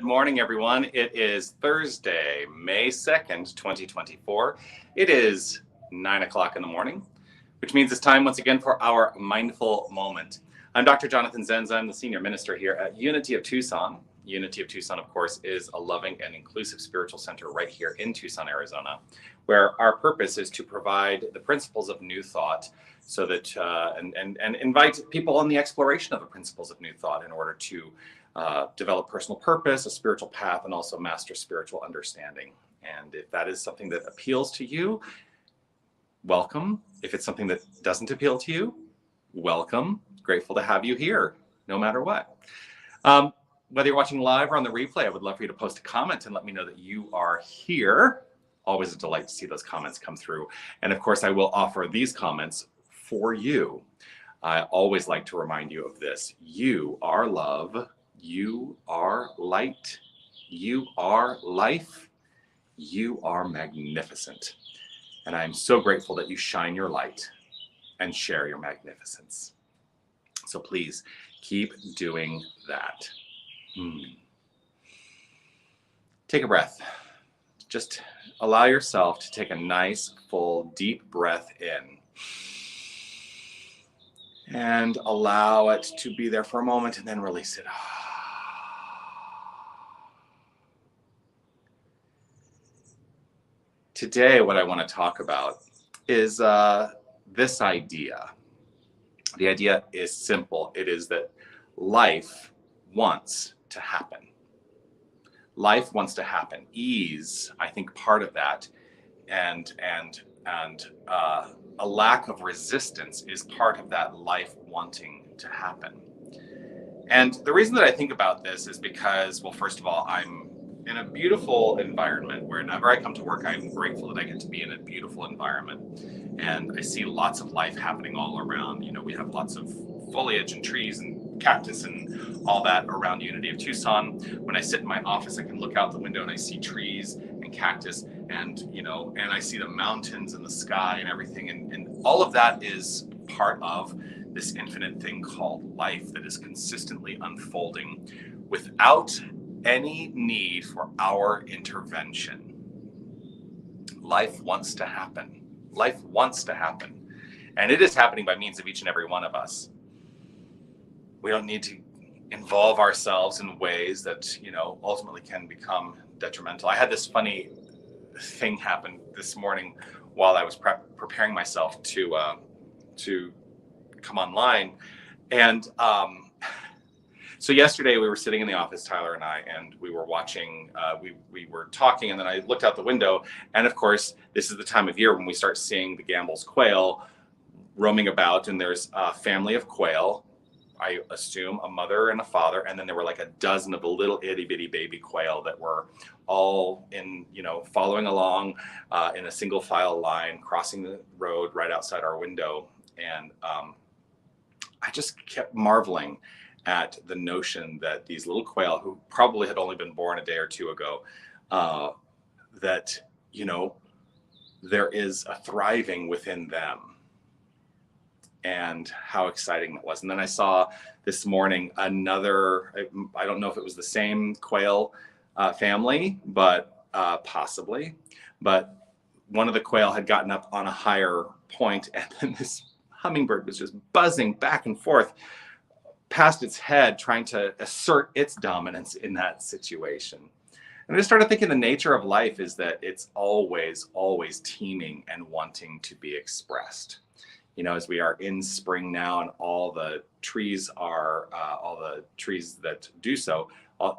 Good morning, everyone. It is Thursday, May 2nd, 2024. It is 9 o'clock in the morning, which means it's time once again for our mindful moment. I'm Dr. Jonathan Zenz. I'm the senior minister here at Unity of Tucson. Unity of Tucson, of course, is a loving and inclusive spiritual center right here in Tucson, Arizona, where our purpose is to provide the principles of new thought so that and invite people on the exploration of the principles of new thought in order to develop personal purpose, a spiritual path, and also master spiritual understanding. And if that is something that appeals to you, welcome. If it's something that doesn't appeal to you, welcome. Grateful to have you here, no matter what. Whether you're watching live or on the replay, I would love for you to post a comment and let me know that you are here. Always a delight to see those comments come through. And of course, I will offer these comments for you. I always like to remind you of this. You are love. You are light. You are life. You are magnificent. And I'm so grateful that you shine your light and share your magnificence. So please keep doing that. Take a breath. Just allow yourself to take a nice, full, deep breath in. And allow it to be there for a moment and then release it. Today, what I want to talk about is this idea. The idea is simple. It is that life wants to happen. Life wants to happen. Ease, I think, part of that, and a lack of resistance is part of that life wanting to happen. And the reason that I think about this is because, well, first of all, I'm in a beautiful environment. Whenever I come to work, I'm grateful that I get to be in a beautiful environment. And I see lots of life happening all around. You know, we have lots of foliage and trees and cactus and all that around Unity of Tucson. When I sit in my office, I can look out the window and I see trees and cactus and, and I see the mountains and the sky and everything. And all of that is part of this infinite thing called life that is consistently unfolding without any need for our intervention. Life wants to happen. Life wants to happen. And it is happening by means of each and every one of us. We don't need to involve ourselves in ways that, ultimately can become detrimental. I had this funny thing happen this morning while I was preparing myself to come online. And so yesterday we were sitting in the office, Tyler and I, and we were watching, we were talking, and then I looked out the window, and of course, this is the time of year when we start seeing the Gamble's quail roaming about, and there's a family of quail, I assume a mother and a father, and then there were like a dozen of the little itty bitty baby quail that were all in, following along in a single file line, crossing the road right outside our window. And I just kept marveling at the notion that these little quail, who probably had only been born a day or two ago, that, there is a thriving within them. And how exciting that was. And then I saw this morning another, I don't know if it was the same quail family, but possibly, but one of the quail had gotten up on a higher point, and then this hummingbird was just buzzing back and forth past its head, trying to assert its dominance in that situation. And I just started thinking the nature of life is that it's always, always teeming and wanting to be expressed. As we are in spring now, and all the trees that do so,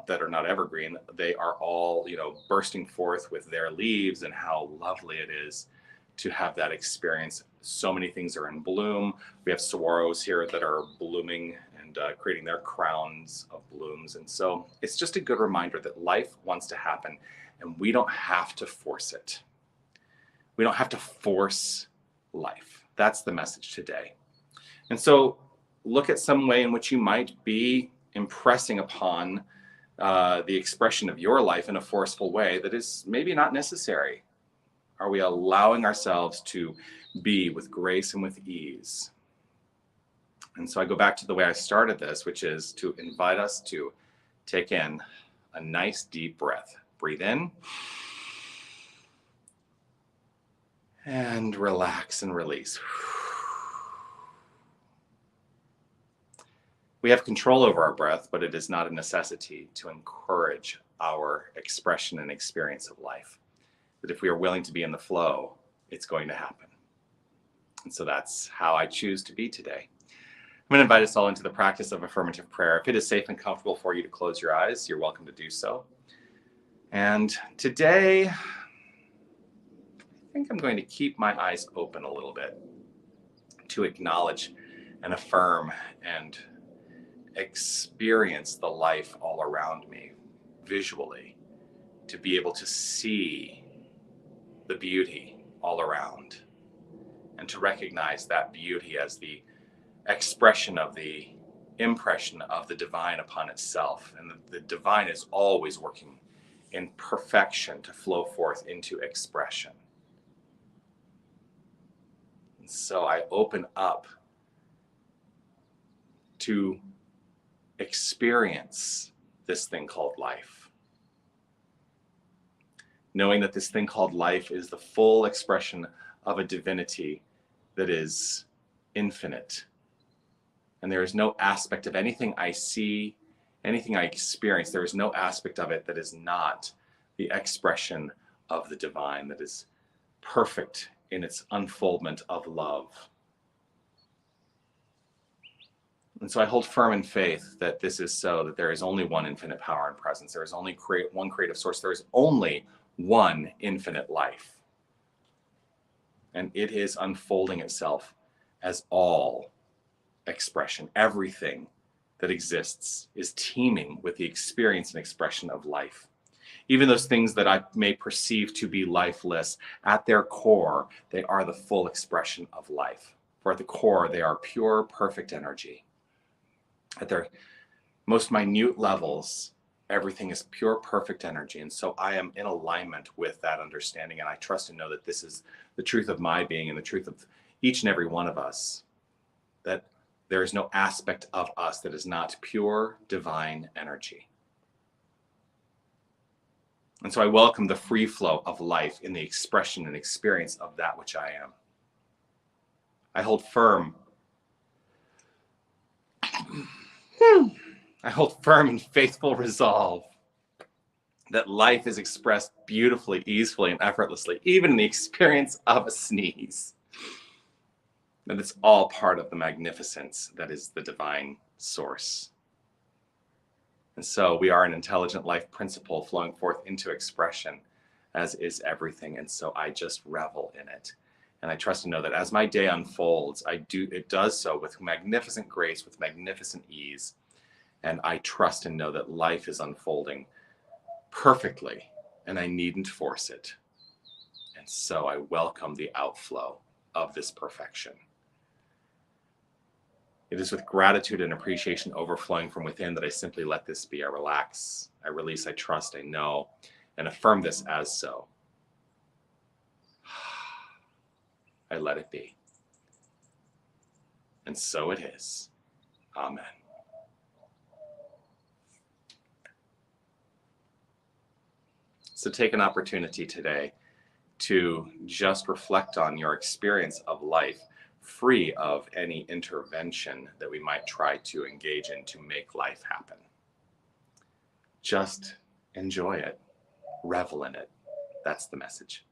that are not evergreen, they are all, bursting forth with their leaves, and how lovely it is to have that experience. So many things are in bloom. We have saguaros here that are blooming and creating their crowns of blooms. And so it's just a good reminder that life wants to happen, and we don't have to force it. We don't have to force life. That's the message today. And so look at some way in which you might be impressing upon the expression of your life in a forceful way that is maybe not necessary. Are we allowing ourselves to be with grace and with ease? And so I go back to the way I started this, which is to invite us to take in a nice deep breath. Breathe in and relax and release. We have control over our breath, but it is not a necessity to encourage our expression and experience of life. That if we are willing to be in the flow, it's going to happen. And so that's how I choose to be today. I'm going to invite us all into the practice of affirmative prayer. If it is safe and comfortable for you to close your eyes, you're welcome to do so. And today, I think I'm going to keep my eyes open a little bit to acknowledge and affirm and experience the life all around me visually, to be able to see the beauty all around and to recognize that beauty as the expression of the impression of the divine upon itself. And the divine is always working in perfection to flow forth into expression. And so I open up to experience this thing called life, knowing that this thing called life is the full expression of a divinity that is infinite. And there is no aspect of anything I see, anything I experience, there is no aspect of it that is not the expression of the divine, that is perfect in its unfoldment of love. And so I hold firm in faith that this is so, that there is only one infinite power and presence. There is only one creative source. There is only one infinite life. And it is unfolding itself as all expression. Everything that exists is teeming with the experience and expression of life. Even those things that I may perceive to be lifeless, at their core, they are the full expression of life. For at the core, they are pure, perfect energy. At their most minute levels, everything is pure, perfect energy. And so I am in alignment with that understanding. And I trust and know that this is the truth of my being and the truth of each and every one of us, that there is no aspect of us that is not pure, divine energy. And so I welcome the free flow of life in the expression and experience of that which I am. I hold firm in faithful resolve that life is expressed beautifully, easily, and effortlessly, even in the experience of a sneeze. That it's all part of the magnificence that is the divine source. And so we are an intelligent life principle flowing forth into expression, as is everything. And so I just revel in it. And I trust and know that as my day unfolds, it does so with magnificent grace, with magnificent ease. And I trust and know that life is unfolding perfectly, and I needn't force it. And so I welcome the outflow of this perfection. It is with gratitude and appreciation overflowing from within that I simply let this be. I relax, I release, I trust, I know, and affirm this as so. I let it be. And so it is. Amen. So take an opportunity today to just reflect on your experience of life, free of any intervention that we might try to engage in to make life happen. Just enjoy it, revel in it. That's the message.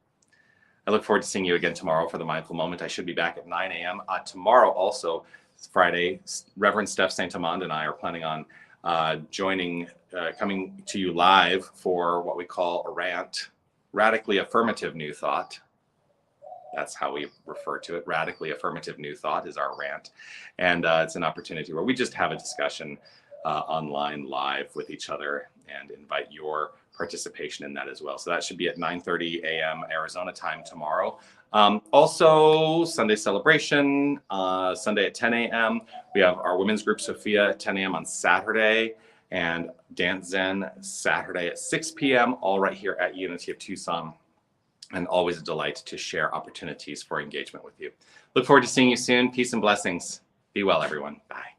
I look forward to seeing you again tomorrow for the Mindful Moment. I should be back at 9 a.m. Tomorrow also, it's Friday, Reverend Steph St. Amand and I are planning on coming to you live for what we call a rant, radically affirmative new thought. That's how we refer to it. Radically affirmative new thought is our rant. And it's an opportunity where we just have a discussion online live with each other and invite your participation in that as well. So that should be at 9:30 a.m. Arizona time tomorrow. Also, Sunday celebration, Sunday at 10 a.m. We have our women's group, Sophia, at 10 a.m. on Saturday, and Dance Zen Saturday at 6 p.m., all right here at Unity of Tucson. And always a delight to share opportunities for engagement with you. Look forward to seeing you soon. Peace and blessings. Be well, everyone. Bye.